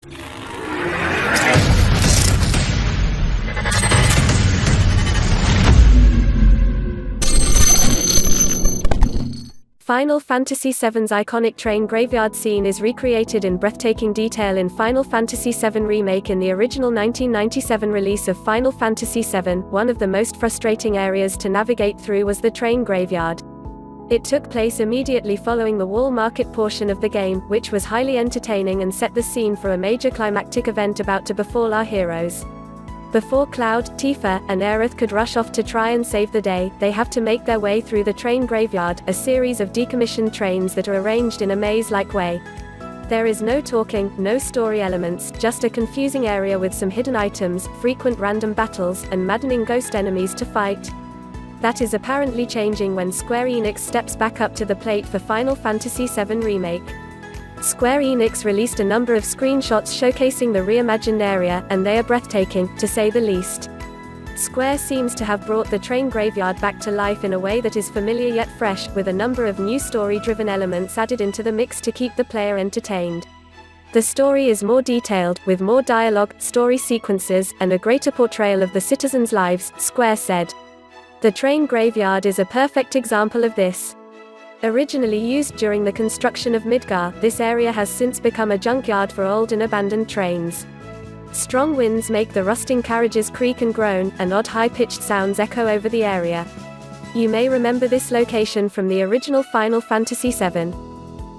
Final Fantasy VII's iconic train graveyard scene is recreated in breathtaking detail in Final Fantasy VII Remake. In the original 1997 release of Final Fantasy VII, one of the most frustrating areas to navigate through was the train graveyard. It took place immediately following the Wall Market portion of the game, which was highly entertaining and set the scene for a major climactic event about to befall our heroes. Before Cloud, Tifa, and Aerith could rush off to try and save the day, they have to make their way through the train graveyard, a series of decommissioned trains that are arranged in a maze-like way. There is no talking, no story elements, just a confusing area with some hidden items, frequent random battles, and maddening ghost enemies to fight. That is apparently changing when Square Enix steps back up to the plate for Final Fantasy VII Remake. Square Enix released a number of screenshots showcasing the reimagined area, and they are breathtaking, to say the least. Square seems to have brought the train graveyard back to life in a way that is familiar yet fresh, with a number of new story-driven elements added into the mix to keep the player entertained. The story is more detailed, with more dialogue, story sequences, and a greater portrayal of the citizens' lives, Square said. The train graveyard is a perfect example of this. Originally used during the construction of Midgar, this area has since become a junkyard for old and abandoned trains. Strong winds make the rusting carriages creak and groan, and odd high-pitched sounds echo over the area. You may remember this location from the original Final Fantasy VII.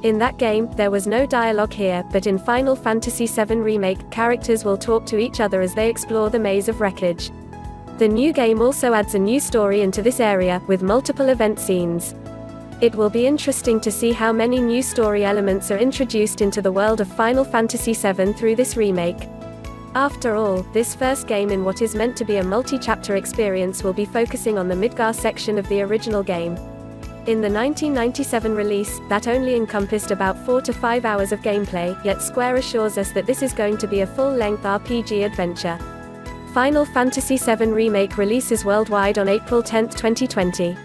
In that game, there was no dialogue here, but in Final Fantasy VII Remake, characters will talk to each other as they explore the maze of wreckage. The new game also adds a new story into this area, with multiple event scenes. It will be interesting to see how many new story elements are introduced into the world of Final Fantasy VII through this remake. After all, this first game in what is meant to be a multi-chapter experience will be focusing on the Midgar section of the original game. In the 1997 release, that only encompassed about 4 to 5 hours of gameplay, yet Square assures us that this is going to be a full-length RPG adventure. Final Fantasy VII Remake releases worldwide on April 10, 2020.